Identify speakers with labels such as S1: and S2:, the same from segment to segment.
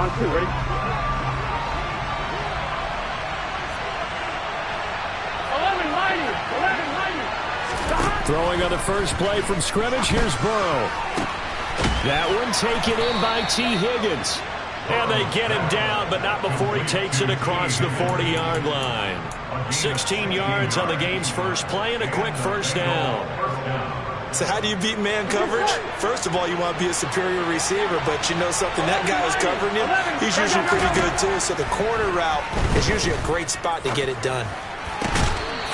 S1: On two, ready?
S2: Throwing on the first play from scrimmage, here's Burrow. That one taken in by T. Higgins. And they get him down, but not before he takes it across the 40-yard line. 16 yards on the game's first play and a quick first down.
S3: So how do you beat man coverage? First of all, you want to be a superior receiver, but you know something, that guy who's covering you, he's usually pretty good too. So the corner route is usually a great spot to get it done.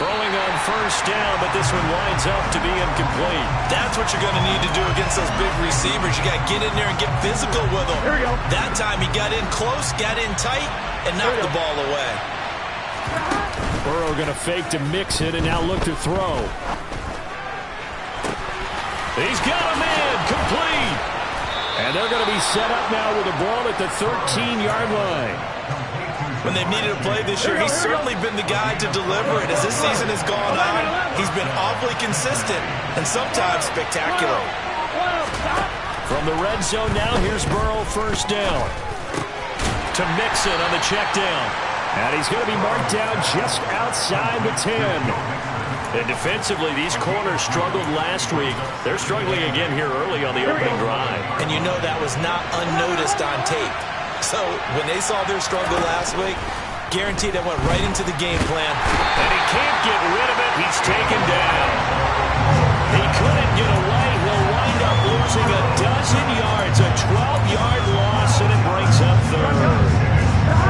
S2: Throwing on first down, but this one winds up to be incomplete.
S3: That's what you're going to need to do against those big receivers. You got to get in there and get physical with them.
S1: Here we go.
S3: That time he got in close, got in tight, and knocked the ball away.
S2: Burrow going to fake to Mixon and now look to throw. He's got him in, complete. And they're going to be set up now with the ball at the 13-yard line.
S3: When they've needed a play this year, he's certainly been the guy to deliver it. As this season has gone on, he's been awfully consistent and sometimes spectacular.
S2: From the red zone now, here's Burrow first down. To Mixon on the check down. And he's going to be marked down just outside the 10. And defensively, these corners struggled last week. They're struggling again here early on the opening drive.
S3: And you know that was not unnoticed on tape. So when they saw their struggle last week, guaranteed that went right into the game plan.
S2: And he can't get rid of it. He's taken down. He couldn't get away. He'll wind up losing a dozen yards, a 12-yard loss, and it brings up third.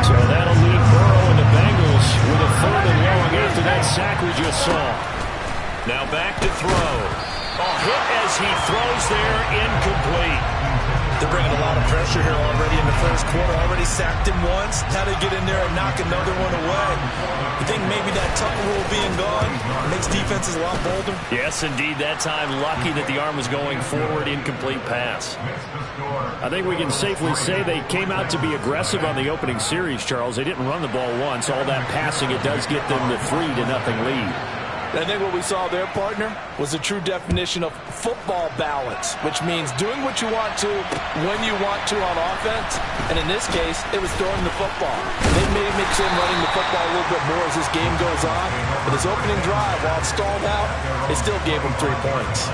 S2: So that'll leave Burrow and the Bengals with a third and long after that sack we just saw. Now back to throw. A hit as he throws there, incomplete.
S3: They're bringing a lot of pressure here already in the first quarter. Already sacked him once. Now they get in there and knock another one away. You think maybe that Tucker rule being gone makes defenses a lot bolder?
S2: Yes, indeed. That time, lucky that the arm was going forward, incomplete pass. I think we can safely say they came out to be aggressive on the opening series, Charles. They didn't run the ball once. All that passing, it does get them the 3-0 lead.
S3: I think what we saw there, partner, was a true definition of football balance, which means doing what you want to when you want to on offense. And in this case, it was throwing the football. They may mix in running the football a little bit more as this game goes on. But this opening drive, while it stalled out, it still gave them 3 points.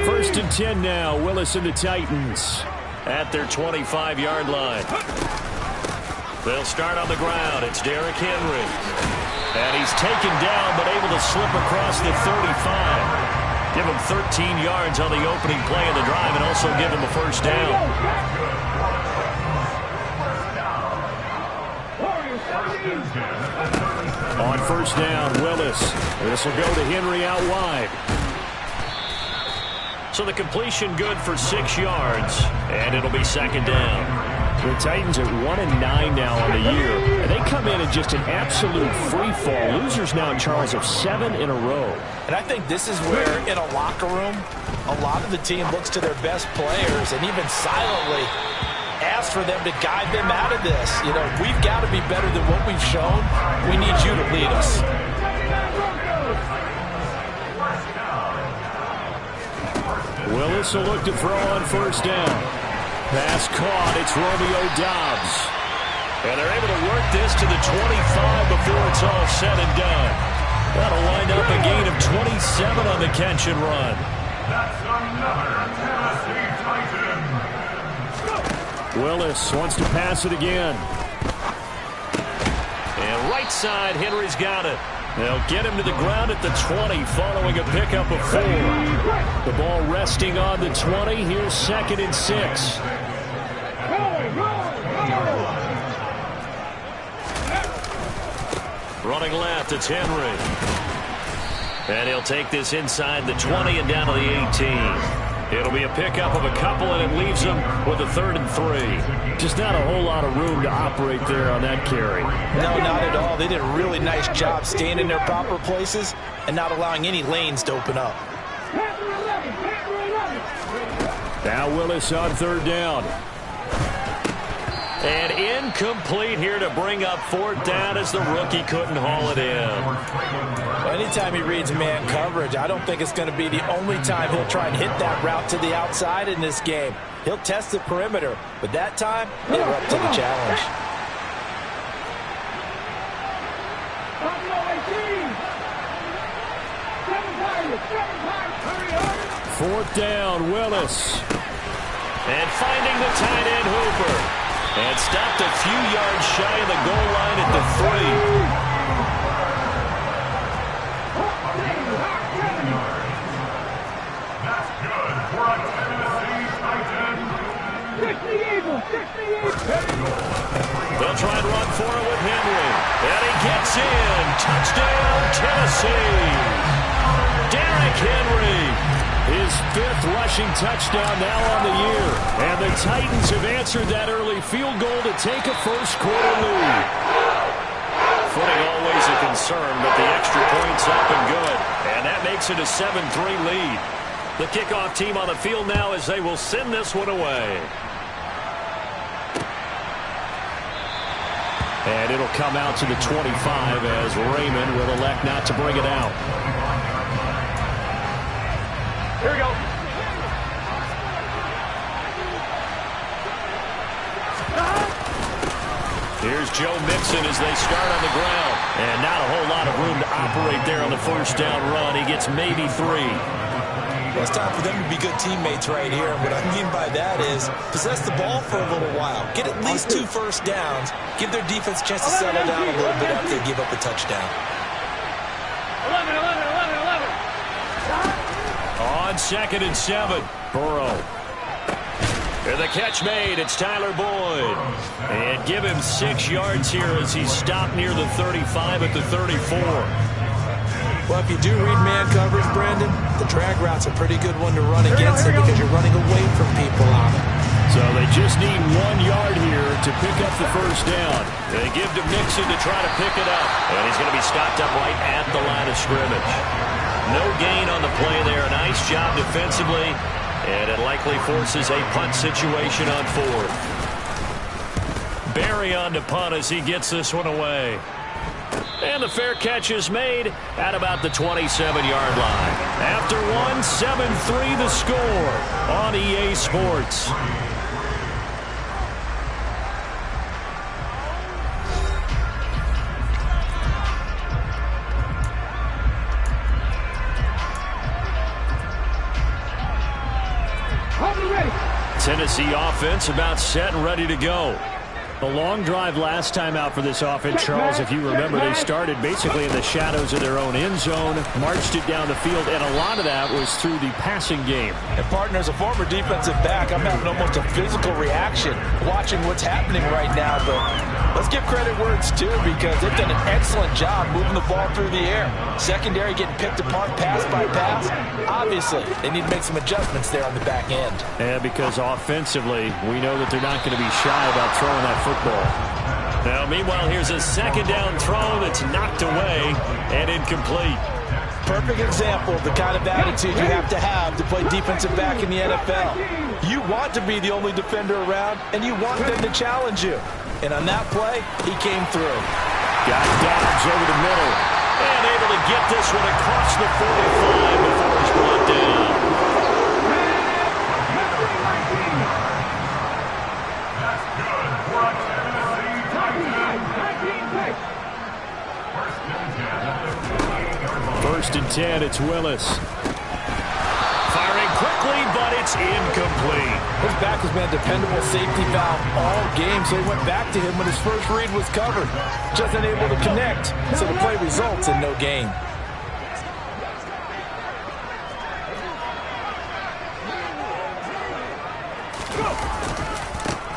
S2: First and 10 now. Willis and the Titans at their 25-yard line. They'll start on the ground. It's Derrick Henry. And he's taken down but able to slip across the 35. Give him 13 yards on the opening play of the drive and also give him a first down. On first down, Willis. This will go to Henry out wide. So the completion good for 6 yards, and it'll be second down. The Titans are 1-9 now on the year, and they come in just an absolute free fall. Losers now, Charles, of 7 in a row.
S3: And I think this is where, in a locker room, a lot of the team looks to their best players and even silently asks for them to guide them out of this. You know, we've got to be better than what we've shown. We need you to lead us.
S2: Willis will look to throw on first down. Pass caught. It's Romeo Doubs. And they're able to work this to the 25 before it's all said and done. That'll wind up a gain of 27 on the catch and run.
S4: That's another Tennessee Titan.
S2: Willis wants to pass it again. And right side, Henry's got it. They'll get him to the ground at the 20 following a pickup of 4. The ball resting on the 20. Here's second and 6. Running left, it's Henry. And he'll take this inside the 20 and down to the 18. It'll be a pickup of a couple, and it leaves them with a 3rd and 3. Just not a whole lot of room to operate there on that carry.
S3: No, not at all. They did a really nice job staying in their proper places and not allowing any lanes to open up.
S2: Now Willis on 3rd down. And incomplete here to bring up 4th down as the rookie couldn't haul it in.
S3: Anytime he reads man coverage, I don't think it's going to be the only time he'll try and hit that route to the outside in this game. He'll test the perimeter, but that time, they were up to the challenge.
S2: Fourth down, Willis. And finding the tight end, Hooper. And stopped a few yards shy of the goal line at the 3.
S4: That's good for a Tennessee Titan.
S2: They'll try and run for it with Henry. And he gets in. Touchdown, Tennessee. Derrick Henry. His 5th rushing touchdown now on the year. And the Titans have answered that early field goal to take a first-quarter lead. Footing always a concern, but the extra point's up and good. And that makes it a 7-3 lead. The kickoff team on the field now as they will send this one away. And it'll come out to the 25 as Raymond will elect not to bring it out.
S3: Here we go.
S2: Here's Joe Mixon as they start on the ground. And not a whole lot of room to operate there on the first down run. He gets maybe 3.
S1: Well, it's time for them to be good teammates right here. What I mean by that is possess the ball for a little while. Get at least 2 first downs. Give their defense a chance to settle down a little bit after they give up a touchdown.
S4: 11.
S2: On 2nd and 7, Burrow. And the catch made. It's Tyler Boyd. And give him 6 yards here as he's stopped near the 35 at the 34.
S1: Well, if you do read man coverage, Brandon, the drag route's a pretty good one to run against it because you're running away from people on it.
S2: So they just need 1 yard here to pick up the first down. They give to Mixon to try to pick it up. And he's going to be stopped up right at the line of scrimmage. No gain on the play there. Nice job defensively. And it likely forces a punt situation on 4th. Barry on to punt as he gets this one away. And the fair catch is made at about the 27-yard line. After 1, 7-3 the score on EA Sports. Tennessee offense about set and ready to go. The long drive last time out for this offense, Charles, if you remember, they started basically in the shadows of their own end zone, marched it down the field, and a lot of that was through the passing game.
S3: And, partner, as a former defensive back, I'm having almost a physical reaction watching what's happening right now. But let's give credit where it's due because they've done an excellent job moving the ball through the air. Secondary getting picked apart pass by pass. Obviously, they need to make some adjustments there on the back end.
S2: And because offensively, we know that they're not going to be shy about throwing that football. Now, meanwhile, here's a 2nd down throw that's knocked away and incomplete.
S3: Perfect example of the kind of attitude you have to play defensive back in the NFL. You want to be the only defender around, and you want them to challenge you. And on that play, he came through.
S2: Got Dobbs over the middle and able to get this one across the 45 before he's brought down. First and 10, it's Willis. Firing quickly, but it's incomplete.
S3: His back has been a dependable safety valve all game, so he went back to him when his first read was covered. Just unable to connect, so the play results in no gain.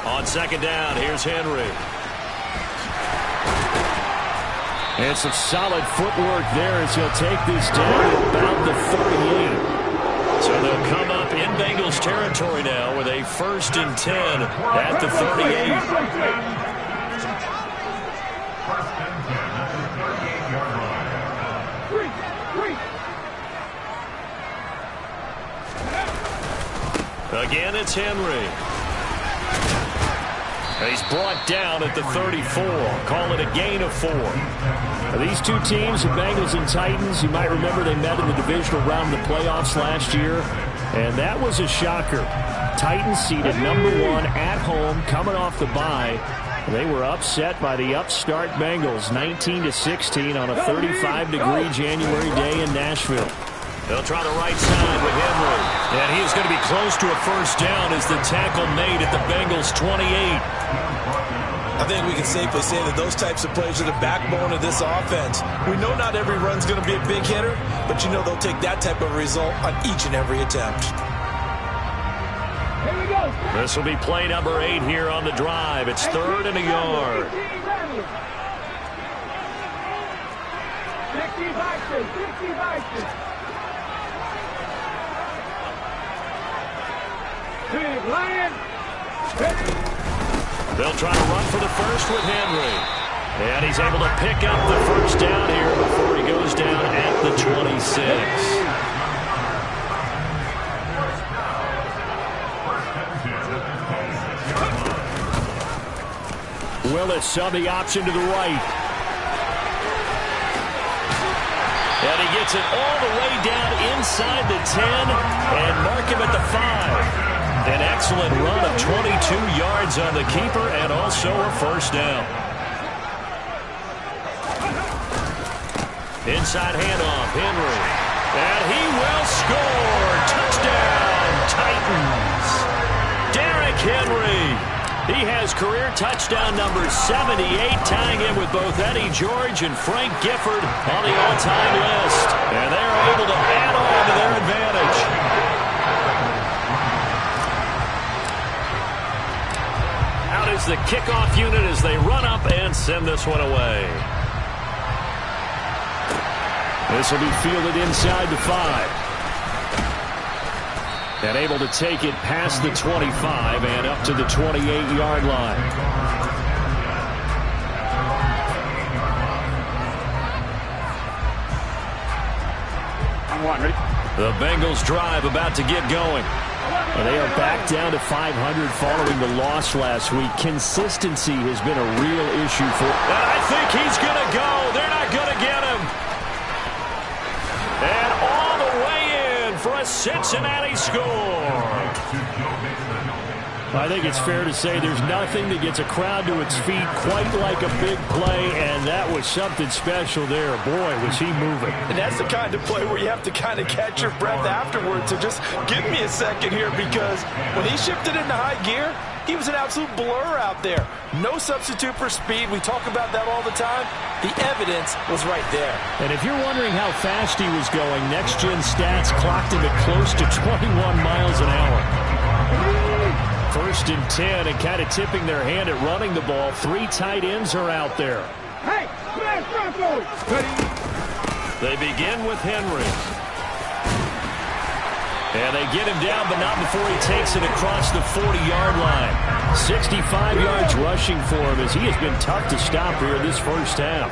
S2: On 2nd down, here's Henry. And some solid footwork there as he'll take this down to about the 38. So they'll come up in Bengals territory now with a 1st and 10 at the 38. Again, it's Henry. He's brought down at the 34. Call it a gain of 4. Now, these two teams, the Bengals and Titans, you might remember they met in the divisional round of the playoffs last year, and that was a shocker. Titans seeded number 1 at home, coming off the bye. They were upset by the upstart Bengals, 19-16 on a 35-degree January day in Nashville. They'll try the right side with Henry. And he is going to be close to a first down as the tackle made at the Bengals' 28.
S1: I think we can safely say that those types of plays are the backbone of this offense. We know not every run's going to be a big hitter, but you know they'll take that type of result on each and every attempt.
S5: Here we go.
S2: This will be play number 8 here on the drive. It's 3rd and a yard.
S5: 60 boxes. Lion.
S2: They'll try to run for the first with Henry. And he's able to pick up the first down here before he goes down at the 26. Willis on the option to the right. And he gets it all the way down inside the 10 and mark him at the 5. An excellent run of 22 yards on the keeper and also a first down. Inside handoff, Henry. And he will score. Touchdown, Titans. Derrick Henry. He has career touchdown number 78, tying him with both Eddie George and Frank Gifford on the all-time list. And they are able to add on to their advantage. Out is the kickoff unit as they run up and send this one away. This will be fielded inside the 5. And able to take it past the 25 and up to the 28-yard line. The Bengals drive about to get going. And they are back down to 500 following the loss last week. Consistency has been a real issue for them. And I think he's going to go. They're not going to get him. And all the way in for a Cincinnati score. I think it's fair to say there's nothing that gets a crowd to its feet quite like a big play, and that was something special there. Boy, was he moving.
S3: And that's the kind of play where you have to kind of catch your breath afterwards. So just give me a second here, because when he shifted into high gear, he was an absolute blur out there. No substitute for speed. We talk about that all the time. The evidence was right there.
S2: And if you're wondering how fast he was going, Next Gen Stats clocked him at close to 21 miles an hour. 1st and 10, and kind of tipping their hand at running the ball. 3 tight ends are out there.
S5: Hey, smash Bronco.
S2: They begin with Henry. And they get him down, but not before he takes it across the 40-yard line. 65 yards rushing for him, as he has been tough to stop here this first half.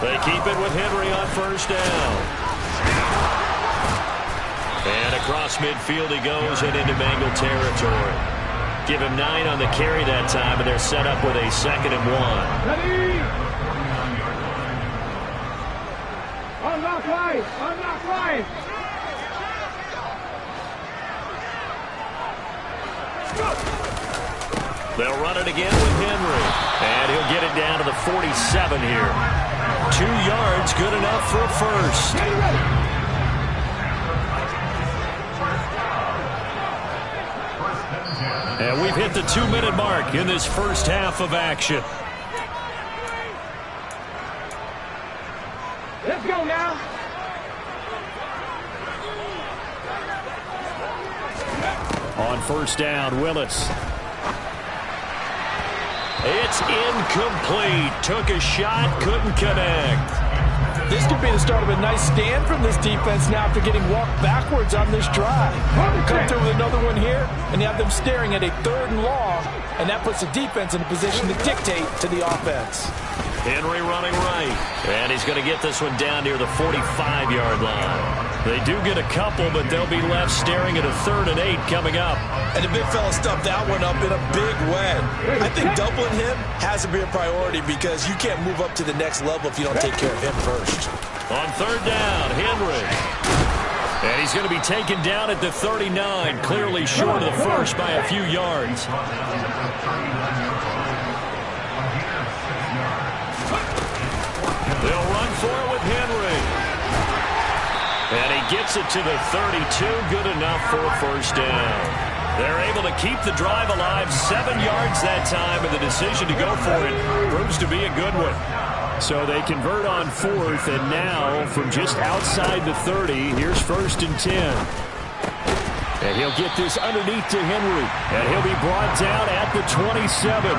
S2: They keep it with Henry on first down. And across midfield he goes and into Bengal territory. Give him 9 on the carry that time, and they're set up with a 2nd and 1.
S5: Ready? Unlock line. Unlock line.
S2: They'll run it again with Henry. And he'll get it down to the 47 here. 2 yards, good enough for a first. And we've hit the 2-minute mark in this first half of action.
S5: Let's go now.
S2: On first down, Willis. It's incomplete. Took a shot, couldn't connect.
S3: This could be the start of a nice stand from this defense now after getting walked backwards on this drive. Come through with another one here, and you have them staring at a 3rd and long, and that puts the defense in a position to dictate to the offense.
S2: Henry running right, and he's going to get this one down near the 45-yard line. They do get a couple, but they'll be left staring at a 3rd and 8 coming up.
S1: And the big fella stuffed that one up in a big way. I think doubling him has to be a priority because you can't move up to the next level if you don't take care of him first.
S2: On 3rd down, Henry. And he's going to be taken down at the 39, clearly short of the first by a few yards. They'll run for it with Henry. And he gets it to the 32, good enough for a first down. They're able to keep the drive alive, 7 yards that time, and the decision to go for it proves to be a good one. So they convert on 4th, and now from just outside the 30, here's 1st and 10. And he'll get this underneath to Henry, and he'll be brought down at the 27.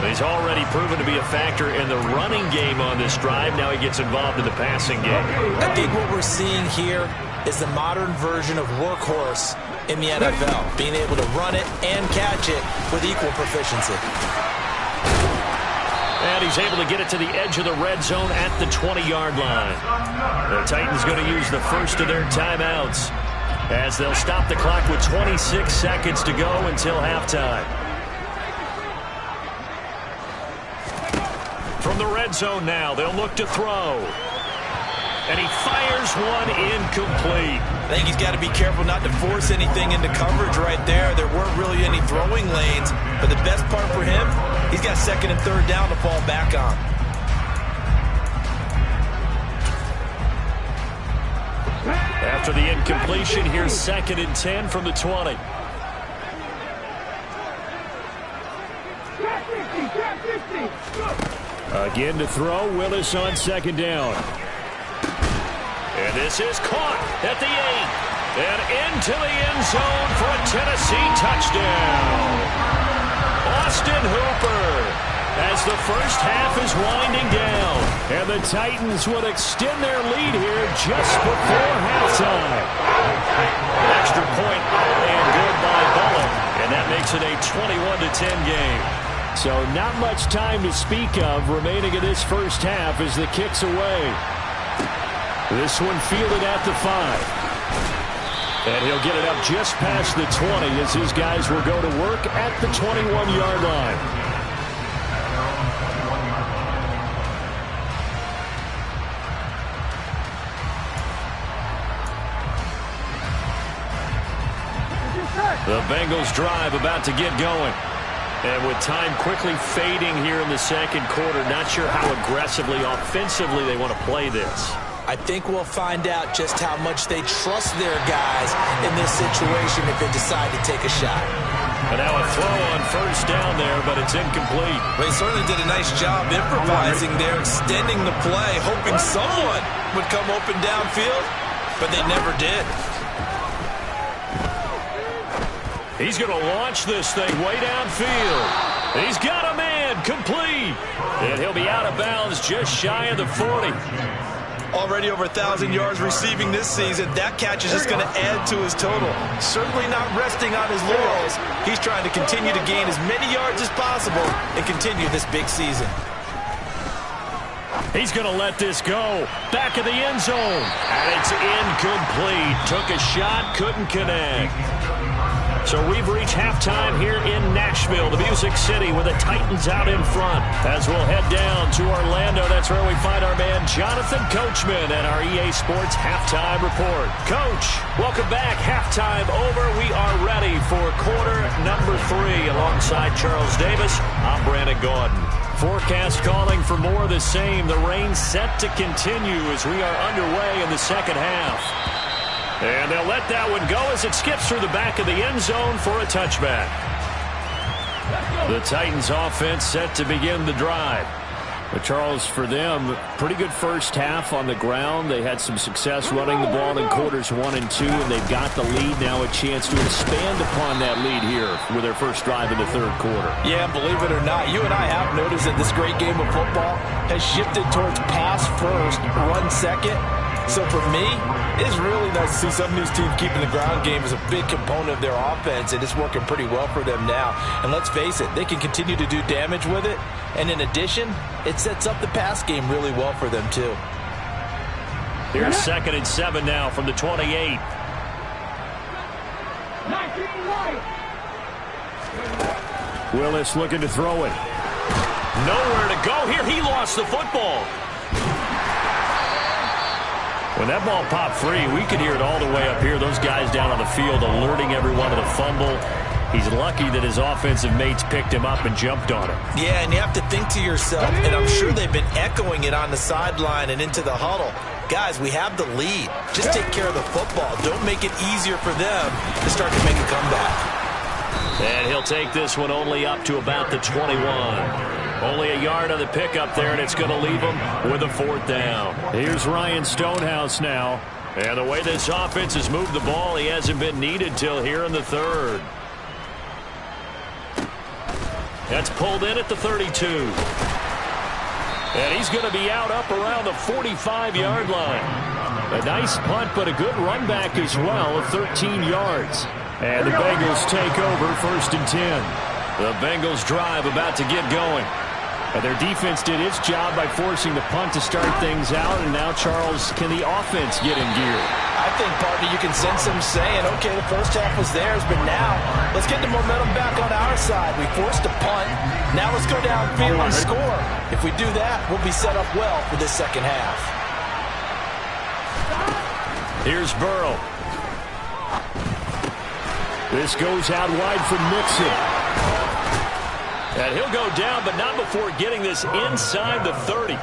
S2: He's already proven to be a factor in the running game on this drive. Now he gets involved in the passing game.
S1: I think what we're seeing here is the modern version of workhorse in the NFL, being able to run it and catch it with equal proficiency.
S2: And he's able to get it to the edge of the red zone at the 20-yard line. The Titans going to use the first of their timeouts as they'll stop the clock with 26 seconds to go until halftime. From the red zone now, they'll look to throw. And he fires one incomplete.
S1: I think he's got to be careful not to force anything into coverage right there. There weren't really any throwing lanes. But the best part for him, he's got 2nd and 3rd down to fall back on.
S2: After the incompletion, here's 2nd and 10 from the 20. Again to throw, Willis on 2nd down. And this is caught at the 8. And into the end zone for a Tennessee touchdown. Austin Hooper as the first half is winding down. And the Titans will extend their lead here just before halftime. Extra point and good by Bullock. And that makes it a 21-10 game. So not much time to speak of remaining in this first half as the kick's away. This one fielded at the 5. And he'll get it up just past the 20 as his guys will go to work at the 21-yard line. The Bengals drive about to get going. And with time quickly fading here in the second quarter, not sure how aggressively, offensively they want to play this.
S1: I think we'll find out just how much they trust their guys in this situation if they decide to take a shot.
S2: And now a throw on first down there, but it's incomplete.
S1: Well, he certainly did a nice job improvising there, extending the play, hoping someone would come open downfield, but they never did.
S2: He's going to launch this thing way downfield. He's got a man, complete. And he'll be out of bounds just shy of the 40.
S1: Already over 1,000 yards receiving this season. That catch is just going to add to his total. Certainly not resting on his laurels. He's trying to continue to gain as many yards as possible and continue this big season.
S2: He's going to let this go. Back of the end zone. And it's incomplete. Took a shot, couldn't connect. So we've reached halftime here in Nashville, the Music City, with the Titans out in front. As we'll head down to Orlando, that's where we find our man Jonathan Coachman and our EA Sports Halftime Report. Coach, welcome back. Halftime over. We are ready for quarter number 3. Alongside Charles Davis, I'm Brandon Gaudin. Forecast calling for more of the same. The rain set to continue as we are underway in the second half. And they'll let that one go as it skips through the back of the end zone for a touchback. The Titans offense set to begin the drive. But Charles, for them, pretty good first half on the ground. They had some success running the ball in quarters 1 and 2, and they've got the lead now, a chance to expand upon that lead here with their first drive in the third quarter.
S3: Yeah, believe it or not, you and I have noticed that this great game of football has shifted towards pass first, run second. So for me, it's really nice to see some of these teams keeping the ground game as a big component of their offense, and it's working pretty well for them now. And let's face it, they can continue to do damage with it. And in addition, it sets up the pass game really well for them too.
S2: Here's 2nd and 7 now from the 28.
S5: 19 right.
S2: Willis looking to throw it. Nowhere to go here. He lost the football. When that ball popped free, we could hear it all the way up here. Those guys down on the field alerting everyone to the fumble. He's lucky that his offensive mates picked him up and jumped on him.
S1: Yeah, and you have to think to yourself, and I'm sure they've been echoing it on the sideline and into the huddle. Guys, we have the lead. Just take care of the football. Don't make it easier for them to start to make a comeback.
S2: And he'll take this one only up to about the 21. Only a yard on the pickup there, and it's going to leave him with a 4th down. Here's Ryan Stonehouse now. And the way this offense has moved the ball, he hasn't been needed till here in the 3rd. That's pulled in at the 32. And he's going to be out up around the 45-yard line. A nice punt, but a good run back as well of 13 yards. And the Bengals take over 1st and 10. The Bengals drive about to get going. And their defense did its job by forcing the punt to start things out. And now, Charles, can the offense get in gear?
S1: I think, partner, you can sense them saying, okay, the first half was theirs, but now let's get the momentum back on our side. We forced a punt. Now let's go downfield and score. If we do that, we'll be set up well for this second half.
S2: Here's Burrow. This goes out wide for Mixon. And he'll go down, but not before getting this inside the 30.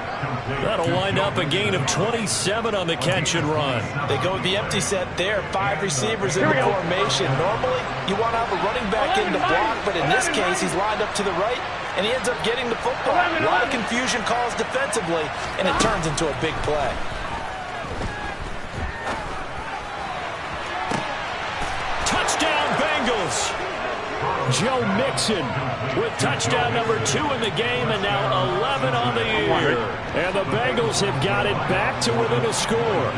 S2: That'll wind up a gain of 27 on the catch and run.
S1: They go with the empty set there. 5 receivers in the formation. Normally, you want to have a running back in the block, but in this case, he's lined up to the right, and he ends up getting the football. A lot of confusion caused defensively, and it turns into a big play.
S2: Touchdown, Bengals! Joe Mixon with touchdown number 2 in the game, and now 11 on the year. And the Bengals have got it back to within a score.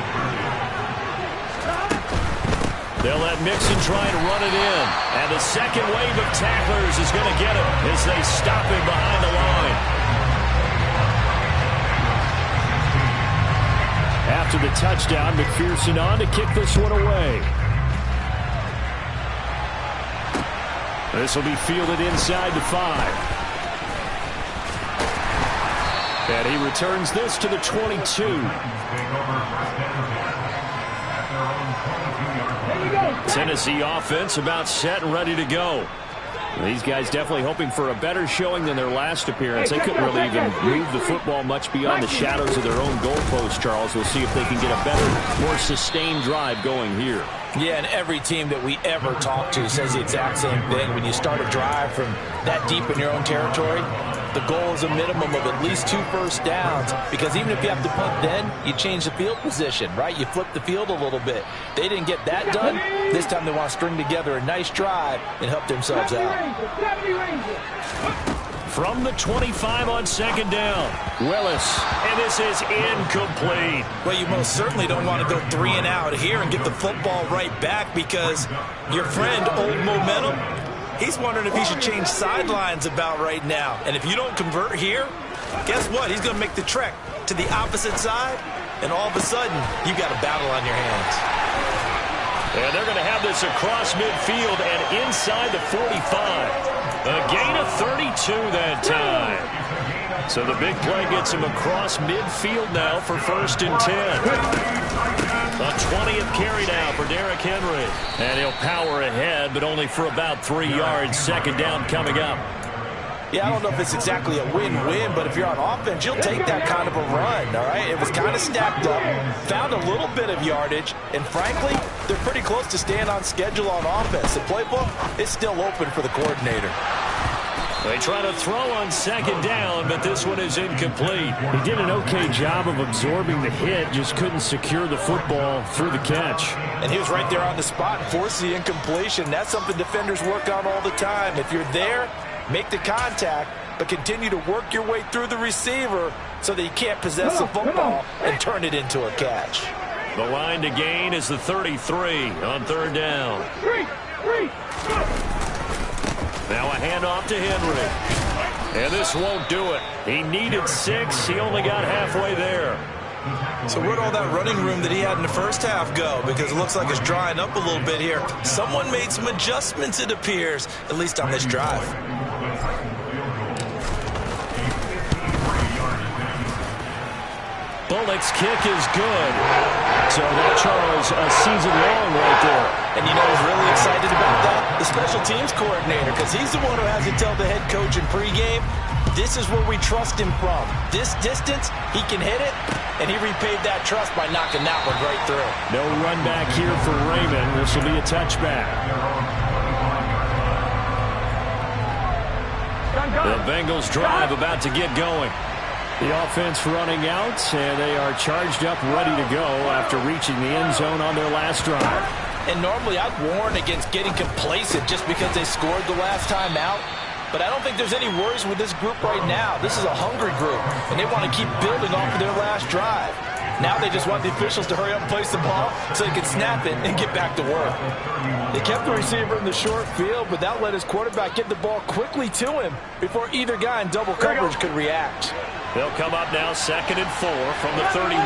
S2: They'll let Mixon try and run it in. And the second wave of tacklers is going to get him as they stop him behind the line. After the touchdown, McPherson on to kick this one away. This will be fielded inside the 5. And he returns this to the 22. Tennessee offense about set and ready to go. These guys definitely hoping for a better showing than their last appearance. They couldn't really even move the football much beyond the shadows of their own goalpost, Charles. We'll see if they can get a better, more sustained drive going here.
S1: Yeah, and every team that we ever talk to says the exact same thing. When you start a drive from that deep in your own territory, the goal is a minimum of at least 2 first downs, because even if you have to punt then, you change the field position, right? You flip the field a little bit. They didn't get that done. This time they want to string together a nice drive and help themselves out.
S2: From the 25 on 2nd down, Willis, and this is incomplete.
S1: Well, you most certainly don't want to go 3 and out here and get the football right back, because your friend, Old Momentum, he's wondering if he should change sidelines about right now. And if you don't convert here, guess what? He's going to make the trek to the opposite side, and all of a sudden, you've got a battle on your hands.
S2: And they're going to have this across midfield and inside the 45. A gain of 32 that time. So the big play gets him across midfield now for 1st and 10. A 20th carry now for Derrick Henry. And he'll power ahead, but only for about 3 yards. 2nd down coming up.
S1: Yeah, I don't know if it's exactly a win-win, but if you're on offense, you'll take that kind of a run, all right? It was kind of stacked up, found a little bit of yardage, and frankly, they're pretty close to staying on schedule on offense. The playbook is still open for the coordinator.
S2: They try to throw on 2nd down, but this one is incomplete. He did an okay job of absorbing the hit, just couldn't secure the football through the catch.
S1: And he was right there on the spot, forced the incompletion. That's something defenders work on all the time. If you're there, make the contact, but continue to work your way through the receiver so that you can't possess the football and turn it into a catch.
S2: The line to gain is the 33 on 3rd down. Now a handoff to Henry. And this won't do it. He needed 6. He only got halfway there.
S1: So where'd all that running room that he had in the first half go? Because it looks like it's drying up a little bit here. Someone made some adjustments, it appears, at least on this drive.
S2: Bullock's kick is good. So that, Charles, a season long right there.
S3: And you know who's really excited about that? The special teams coordinator, because he's the one who has to tell the head coach in pregame, this is where we trust him from. This distance, he can hit it, and he repaid that trust by knocking that one right through.
S2: No run back here for Raymond. This will be a touchback. The Bengals drive about to get going. The offense running out, and they are charged up, ready to go after reaching the end zone on their last drive.
S3: And normally I'd warn against getting complacent just because they scored the last time out. But I don't think there's any worries with this group right now. This is a hungry group, and they want to keep building off of their last drive. Now they just want the officials to hurry up and place the ball so they can snap it and get back to work. They kept the receiver in the short field, but that let his quarterback get the ball quickly to him before either guy in double coverage could react.
S2: They'll come up now 2nd and 4 from the 31.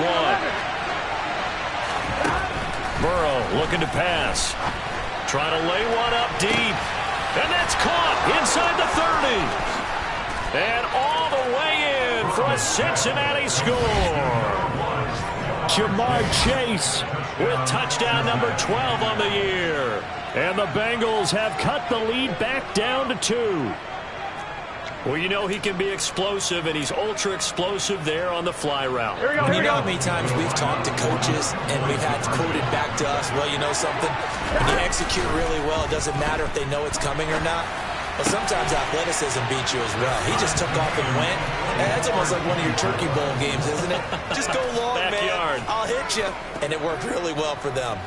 S2: Burrow looking to pass. Trying to lay one up deep. And that's caught inside the 30. And all the way in for a Cincinnati score. Jamar Chase with touchdown number 12 on the year. And the Bengals have cut the lead back down to 2. Well, you know he can be explosive, and he's ultra-explosive there on the fly route.
S1: And you know how many times we've talked to coaches and we've had quoted back to us, well, you know something? When you execute really well, it doesn't matter if they know it's coming or not. Well, sometimes athleticism beats you as well. He just took off and went. And that's almost like one of your Turkey Bowl games, isn't it? Just go long,
S2: Backyard.
S1: man. I'll hit you. And it worked really well for them.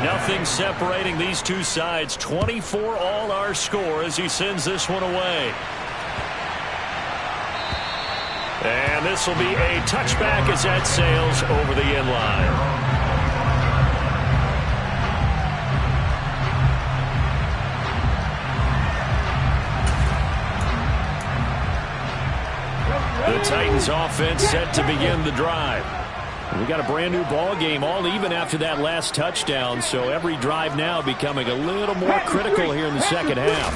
S2: Nothing separating these two sides. 24 all our score as he sends this one away. And this will be a touchback as that sails over the end line. The Titans offense set to begin the drive. We got a brand new ball game, all even after that last touchdown, so every drive now becoming a little more critical here in the second half.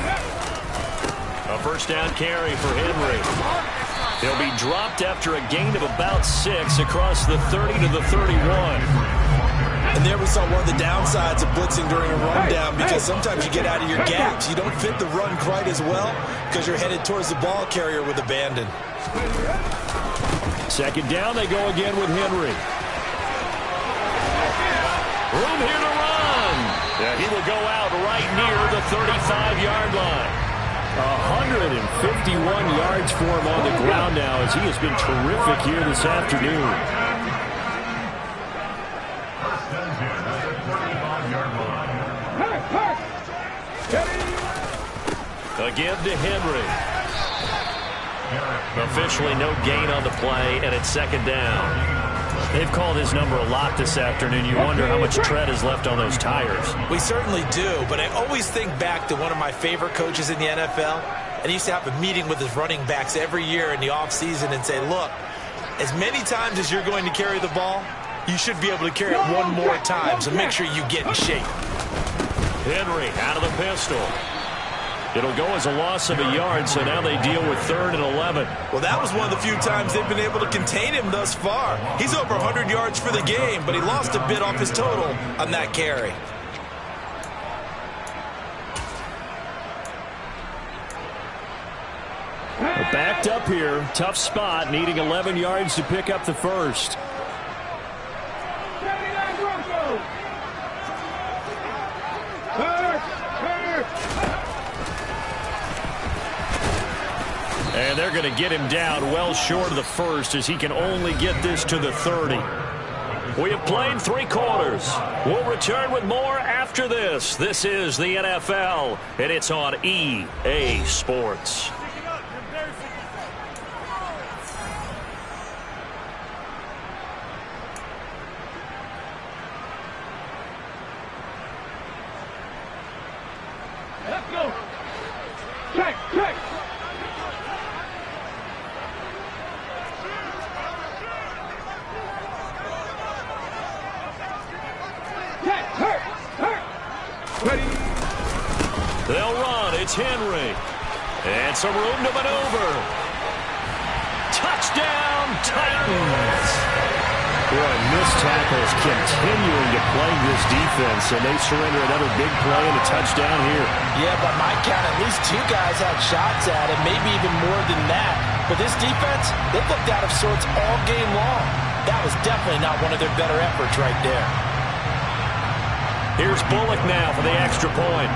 S2: A first down carry for Henry. He'll be dropped after a gain of about 6 across the 30 to the 31.
S1: And there we saw one of the downsides of blitzing during a rundown, because sometimes you get out of your gaps. You don't fit the run quite as well because you're headed towards the ball carrier with abandon.
S2: Second down, they go again with Henry. Room here to run. Yeah, he will go out right near the 35-yard line. 151 yards for him on the ground now as he has been terrific here this afternoon. Again to Henry. Officially no gain on the play, and it's second down. They've called his number a lot this afternoon. You wonder how much tread is left on those tires.
S1: We certainly do, but I always think back to one of my favorite coaches in the NFL, and he used to have a meeting with his running backs every year in the offseason and say, look, as many times as you're going to carry the ball, you should be able to carry it one more time, so make sure you get in shape.
S2: Henry out of the pistol. It'll go as a loss of a yard, so now they deal with 3rd and 11.
S1: Well, that was one of the few times they've been able to contain him thus far. He's over 100 yards for the game, but he lost a bit off his total on that carry.
S2: Backed up here, tough spot, needing 11 yards to pick up the first. And they're going to get him down well short of the first as he can only get this to the 30. We have played 3 quarters. We'll return with more after this. This is the NFL, and it's on EA Sports.
S5: Let's go. Check, check.
S2: And some room to maneuver. Touchdown, Titans.
S6: Boy, missed tackles continuing to plague this defense, and they surrender another big play and a touchdown here.
S3: Yeah, by my count, at least 2 guys had shots at it, maybe even more than that. But this defense, they looked out of sorts all game long. That was definitely not one of their better efforts right there.
S2: Here's Bullock now for the extra point.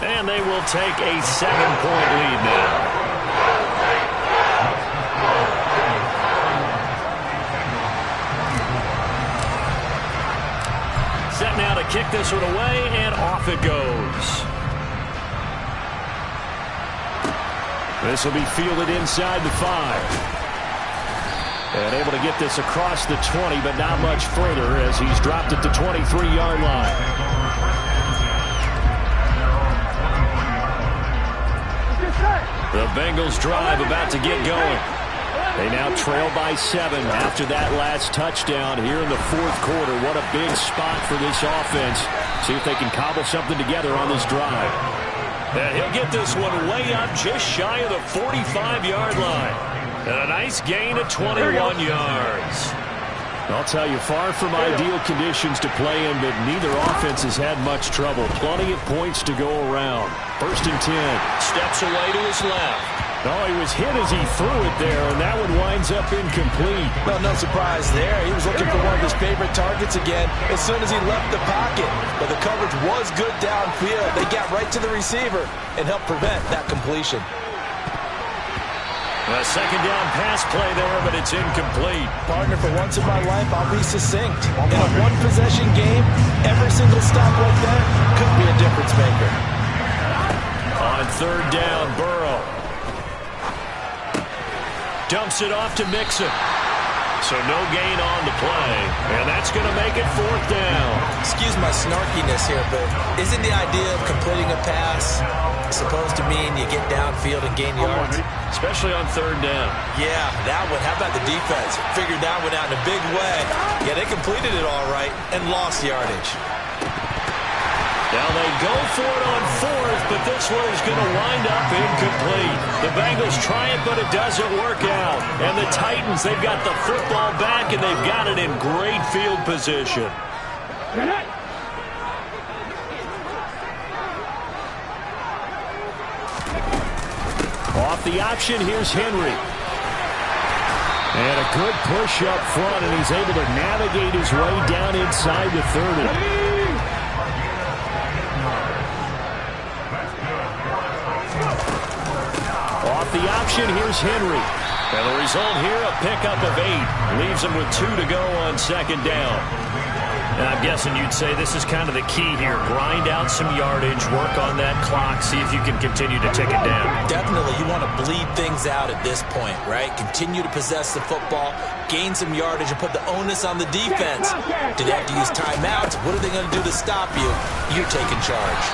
S2: And they will take a 7-point lead now. Set now to kick this one away, and off it goes. This will be fielded inside the 5. And able to get this across the 20, but not much further as he's dropped it to 23-yard line. The Bengals drive about to get going. They now trail by 7 after that last touchdown here in the 4th quarter. What a big spot for this offense. See if they can cobble something together on this drive. And he'll get this one way up just shy of the 45-yard line. And a nice gain of 21 yards. I'll tell you, far from ideal conditions to play in, but neither offense has had much trouble. Plenty of points to go around. 1st and 10. Steps away to his left. Oh, he was hit as he threw it there, and that one winds up incomplete.
S3: Well, no surprise there. He was looking for one of his favorite targets again as soon as he left the pocket. But the coverage was good downfield. They got right to the receiver and helped prevent that completion.
S2: A 2nd down pass play there, but it's incomplete.
S3: Partner, for once in my life, I'll be succinct. In a one-possession game, every single stop like that could be a difference maker.
S2: On 3rd down, Burrow dumps it off to Mixon. So no gain on the play, and that's going to make it 4th down.
S1: Excuse my snarkiness here, but isn't the idea of completing a pass supposed to mean you get downfield and gain yards?
S2: Especially on 3rd down.
S1: Yeah, that one. How about the defense? Figured that one out in a big way. Yeah, they completed it all right and lost yardage.
S2: Now they go for it on 4th, but this one is going to wind up incomplete. The Bengals try it, but it doesn't work out. And the Titans, they've got the football back, and they've got it in great field position.
S6: Off the option, here's Henry. And a good push up front, and he's able to navigate his way down inside the 30. Off the option, here's Henry.
S2: And the result here, a pickup of 8. Leaves him with 2 to go on 2nd down. And I'm guessing you'd say this is kind of the key here. Grind out some yardage, work on that clock, see if you can continue to tick it down.
S1: Definitely, you want to bleed things out at this point, right? Continue to possess the football, gain some yardage, and put the onus on the defense. Do they have to use timeouts? What are they going to do to stop you? You're taking charge.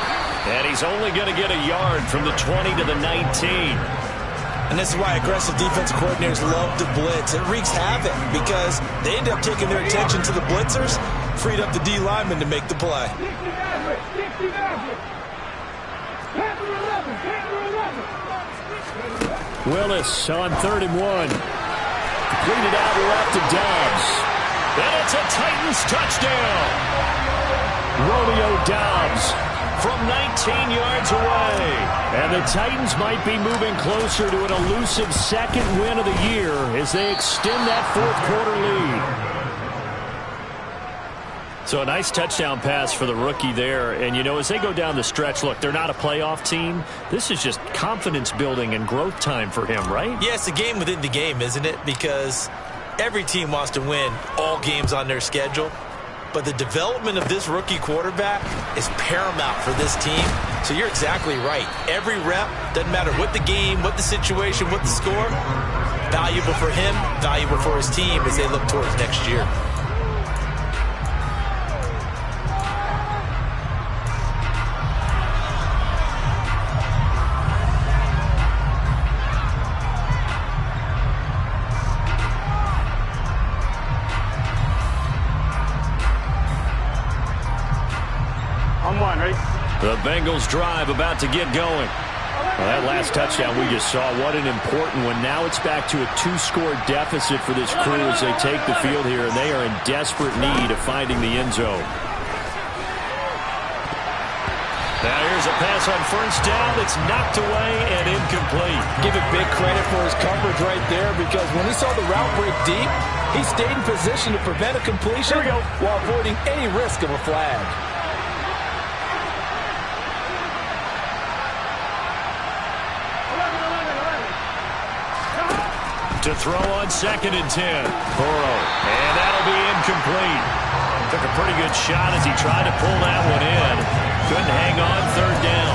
S2: And he's only going to get a yard from the 20 to the 19.
S1: And this is why aggressive defense coordinators love to blitz. It wreaks havoc because they end up taking their attention to the blitzers, freed up the D lineman to make the play.
S6: Willis on 3rd and 1. Completed out left to Dobbs.
S2: And it's a Titans touchdown.
S6: Romeo Dobbs
S2: from 19 yards away.
S6: And the Titans might be moving closer to an elusive 2nd win of the year as they extend that 4th quarter lead.
S2: So a nice touchdown pass for the rookie there. And, you know, as they go down the stretch, look, they're not a playoff team. This is just confidence building and growth time for him, right?
S1: Yeah, it's a game within the game, isn't it? Because every team wants to win all games on their schedule. But the development of this rookie quarterback is paramount for this team. So you're exactly right. Every rep, doesn't matter what the game, what the situation, what the score, valuable for him, valuable for his team as they look towards next year.
S5: On 1, ready?
S6: The Bengals drive about to get going. Well, that last touchdown we just saw, what an important one. Now it's back to a 2-score deficit for this crew as they take the field here, and they are in desperate need of finding the end zone. Now here's a pass on first down that's knocked away and incomplete.
S3: Give it big credit for his coverage right there, because when he saw the route break deep, he stayed in position to prevent a completion while avoiding any risk of a flag.
S6: To throw on 2nd and 10. Burrow. And that'll be incomplete. Took a pretty good shot as he tried to pull that one in. Couldn't hang on 3rd down.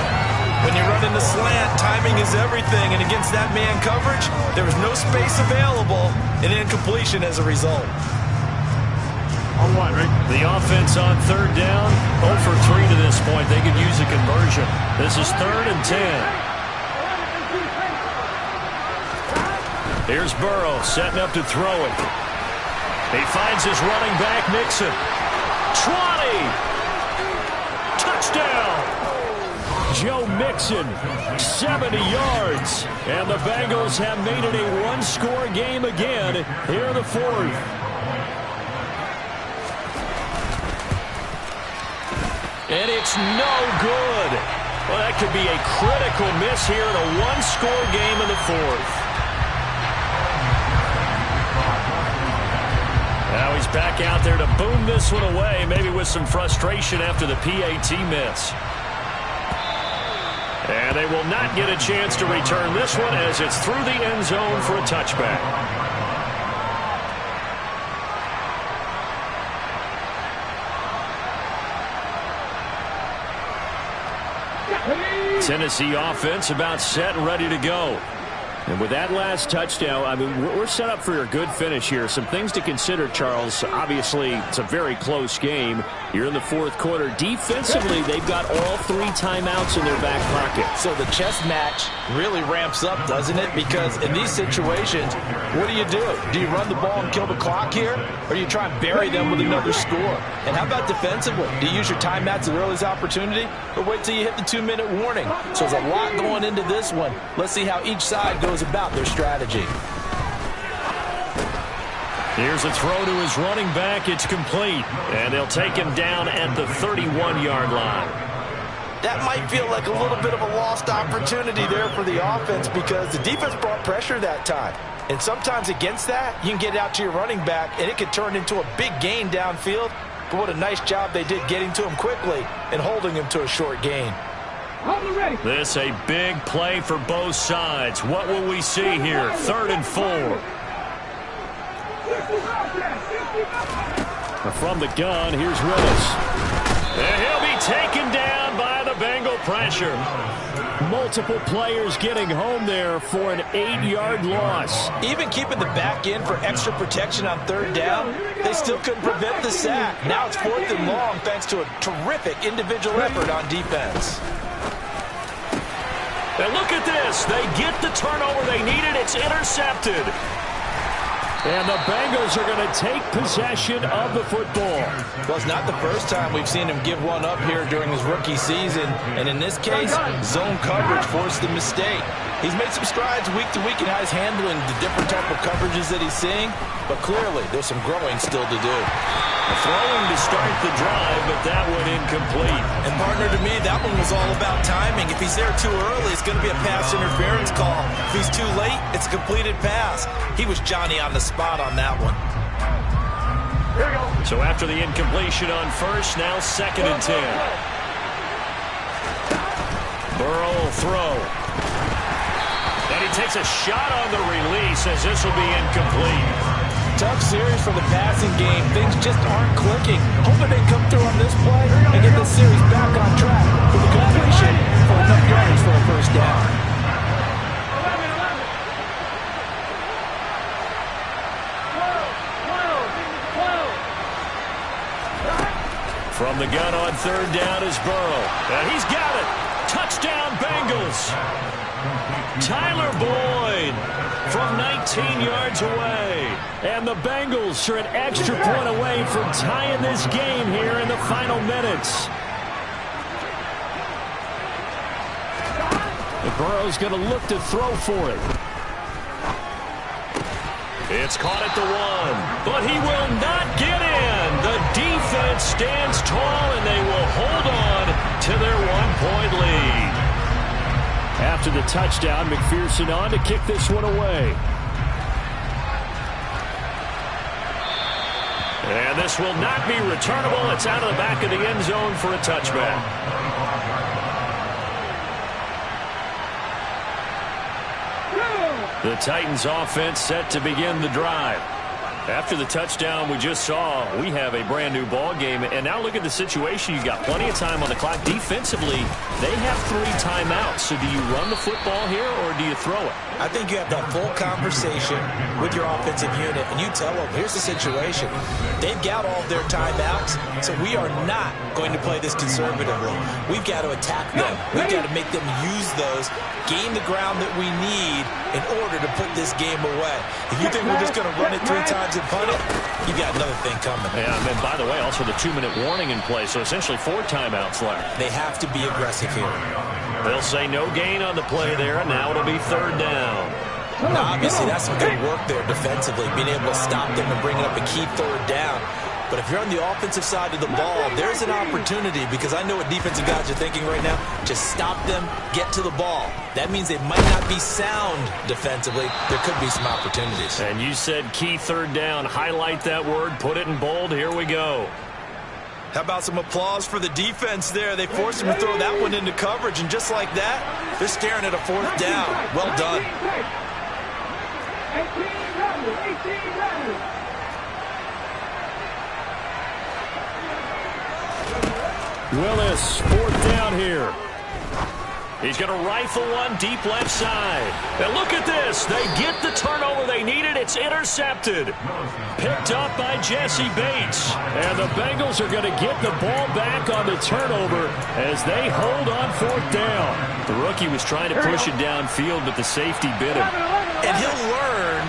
S1: When you run in the slant, timing is everything. And against that man coverage, there was no space available. And incompletion as a result.
S5: On one, right?
S6: The offense on 3rd down. 0 for 3 to this point. They could use a conversion. This is 3rd and 10. Here's Burrow setting up to throw it. He finds his running back, Mixon. 20! Touchdown! Joe Mixon, 70 yards. And the Bengals have made it a 1-score game again here in the 4th. And it's no good. Well, that could be a critical miss here in a 1-score game in the 4th. Now he's back out there to boom this one away, maybe with some frustration after the PAT miss. And they will not get a chance to return this one as it's through the end zone for a touchback. Tennessee offense about set and ready to go. And with that last touchdown, I mean, we're set up for a good finish here. Some things to consider, Charles. Obviously, it's a very close game. You're in the 4th quarter. Defensively, they've got all 3 timeouts in their back pocket.
S3: So the chess match really ramps up, doesn't it? Because in these situations, what do? Do you run the ball and kill the clock here? Or do you try and bury them with another score? And how about defensively? Do you use your timeouts at earliest opportunity? Or wait till you hit the 2-minute warning? So there's a lot going into this one. Let's see how each side goes about their strategy.
S6: Here's a throw to his running back. It's complete. And they'll take him down at the 31-yard line.
S3: That might feel like a little bit of a lost opportunity there for the offense, because the defense brought pressure that time. And sometimes against that, you can get out to your running back, and it could turn into a big gain downfield. But what a nice job they did getting to him quickly and holding him to a short gain.
S6: This a big play for both sides. What will we see here? 3rd and 4. From the gun, here's Willis. And he'll be taken down by the Bengal pressure. Multiple players getting home there for an 8-yard loss.
S3: Even keeping the back end for extra protection on 3rd down, they still couldn't prevent the sack. Now it's 4th and long thanks to a terrific individual effort on defense.
S6: And look at this. They get the turnover they needed. It's intercepted. And the Bengals are going to take possession of the football.
S3: Well, it's not the first time we've seen him give one up here during his rookie season. And in this case, zone coverage forced the mistake. He's made some strides week to week in how he's handling the different type of coverages that he's seeing. But clearly, there's some growing still to do.
S6: Throwing to start the drive, but that one incomplete.
S1: And partner, to me, that one was all about timing. If he's there too early, it's going to be a pass interference call. If he's too late, it's a completed pass. He was Johnny on the spot on that one.
S6: So after the incompletion on first, now 2nd and 10. Burrow will throw. And he takes a shot on the release as this will be incomplete.
S3: Tough series for the passing game. Things just aren't clicking. Hoping they come through on this play and get the series back on track for the completion for enough yards for a first down.
S6: From the gun on 3rd down is Burrow. And he's got it. Touchdown Bengals. Tyler Boyd from 19 yards away. And the Bengals are an extra point away from tying this game here in the final minutes. And Burrow's going to look to throw for it.
S2: It's caught at the 1, but he will not get in. The defense stands tall, and they will hold on to their 1-point lead.
S6: After the touchdown, McPherson on to kick this one away.
S2: And this will not be returnable. It's out of the back of the end zone for a touchback. The Titans offense set to begin the drive. After the touchdown we just saw, we have a brand new ball game. And now look at the situation. You've got plenty of time on the clock. Defensively, they have 3 timeouts. So do you run the football here or do you throw it?
S1: I think you have that full conversation with your offensive unit, and you tell them, here's the situation. They've got all of their timeouts, so we are not going to play this conservatively. We've got to attack them. We've got to make them use those, gain the ground that we need in order to put this game away. If you think we're just going to run it 3 times and punt it, you got another thing coming.
S2: Yeah, and by the way, also the 2-minute warning in play, so essentially 4 timeouts left.
S1: They have to be aggressive here.
S2: They'll say no gain on the play there, and now it'll be 3rd down.
S1: Now, obviously, that's some good work there defensively, being able to stop them and bringing up a key 3rd down. But if you're on the offensive side of the ball, there's an opportunity, because I know what defensive guys are thinking right now. Just stop them, get to the ball. That means they might not be sound defensively. There could be some opportunities.
S2: And you said key 3rd down. Highlight that word, put it in bold. Here we go.
S1: How about some applause for the defense there? They forced him to throw that one into coverage, and just like that, they're staring at a 4th down. Well done.
S6: Willis, 4th down here.
S2: He's going to rifle one deep left side. And look at this. They get the turnover they needed. It's intercepted. Picked up by Jesse Bates.
S6: And the Bengals are going to get the ball back on the turnover as they hold on 4th down.
S2: The rookie was trying to push it downfield, but the safety bit him.
S1: And he'll learn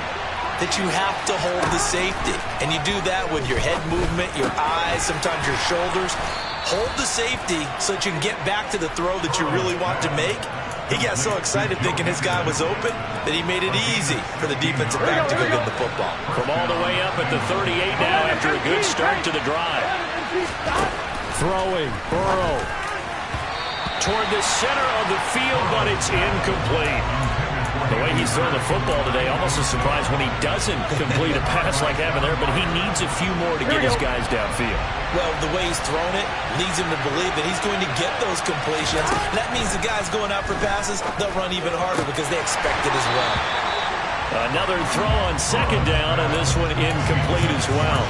S1: that you have to hold the safety. And you do that with your head movement, your eyes, sometimes your shoulders. Hold the safety so that you can get back to the throw that you really want to make. He got so excited thinking his guy was open that he made it easy for the defensive back to go get the football.
S2: From all the way up at the 38 now after a good start to the drive.
S6: Throwing, Burrow.
S2: Toward the center of the field, but it's incomplete. The way he's throwing the football today, almost a surprise when he doesn't complete a pass like that there, but he needs a few more to get his guys downfield.
S1: Well, the way he's thrown it leads him to believe that he's going to get those completions. That means the guys going out for passes, they'll run even harder because they expect it as well.
S2: Another throw on 2nd down, and this one incomplete as well.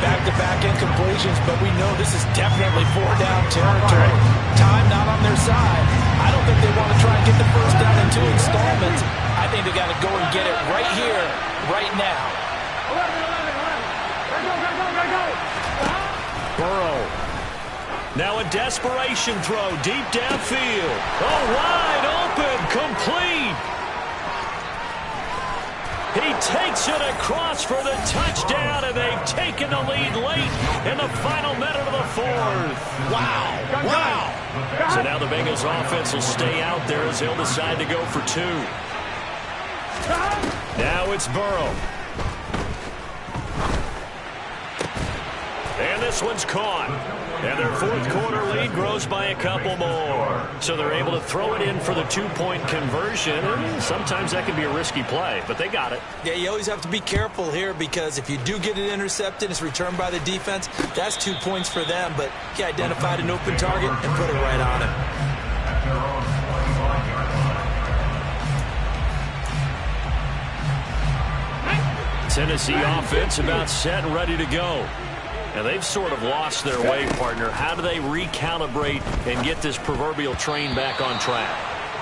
S1: Back-to-back incompletions, but we know this is definitely 4-down territory. Time not on their side. I don't think they want to try and get the 1st down in 2 installments. I think they got to go and get it right here, right now.
S6: Burrow.
S2: Now a desperation throw deep downfield. Oh, wide open, complete. He takes it across for the touchdown, and they've taken the lead late in the final minute of the 4th.
S1: Wow. Wow.
S2: So now the Bengals offense will stay out there as they'll decide to go for 2. Now it's Burrow. And this one's caught. And their 4th quarter lead grows by a couple more. So they're able to throw it in for the 2-point conversion. And sometimes that can be a risky play, but they got it.
S1: Yeah, you always have to be careful here because if you do get it intercepted, it's returned by the defense. That's 2 points for them, but he identified an open target and put it right on him.
S2: Tennessee offense about set and ready to go. And they've sort of lost their way, partner. How do they recalibrate and get this proverbial train back on track?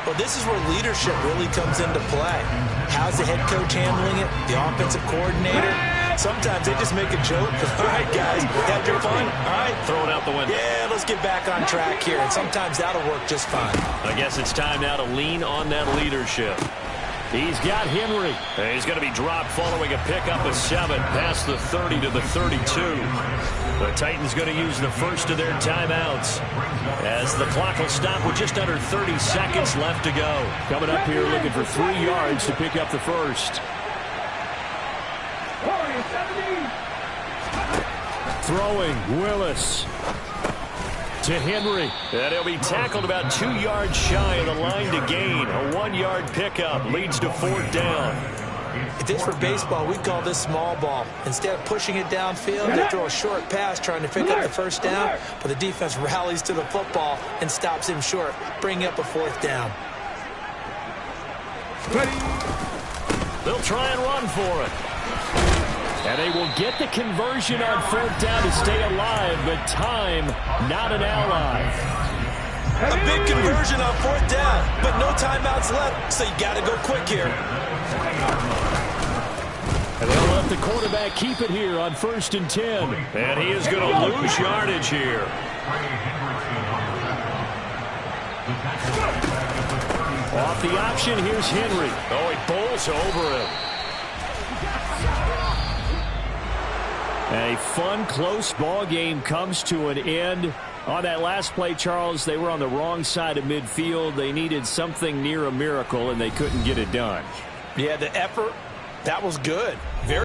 S1: Well, this is where leadership really comes into play. How's the head coach handling it? The offensive coordinator? Sometimes they just make a joke. All right, guys, had your fun? All right.
S2: Throw it out the window.
S1: Yeah, let's get back on track here. And sometimes that'll work just fine.
S2: I guess it's time now to lean on that leadership.
S6: He's got Henry.
S2: And he's going to be dropped following a pickup of 7 past the 30 to the 32. The Titans going to use the first of their timeouts as the clock will stop with just under 30 seconds left to go.
S6: Coming up here looking for 3 yards to pick up the first. Throwing Willis to Henry.
S2: And he'll be tackled about 2 yards shy of the line to gain. A 1-yard pickup leads to 4th down.
S1: If this were baseball, we'd call this small ball. Instead of pushing it downfield, they throw a short pass trying to pick up the first down, but the defense rallies to the football and stops him short, bringing up a 4th down.
S2: They'll try and run for it.
S6: And they will get the conversion on 4th down to stay alive, but time not an ally.
S1: A big conversion on 4th down, but no timeouts left, so you got to go quick here.
S6: And they'll let the quarterback keep it here on 1st and 10.
S2: And he is going to lose yardage here.
S6: Off the option, here's Henry.
S2: Oh, he bowls over him.
S6: A fun, close ball game comes to an end. On that last play, Charles, they were on the wrong side of midfield. They needed something near a miracle, and they couldn't get it done.
S1: Yeah, the effort, that was good. Very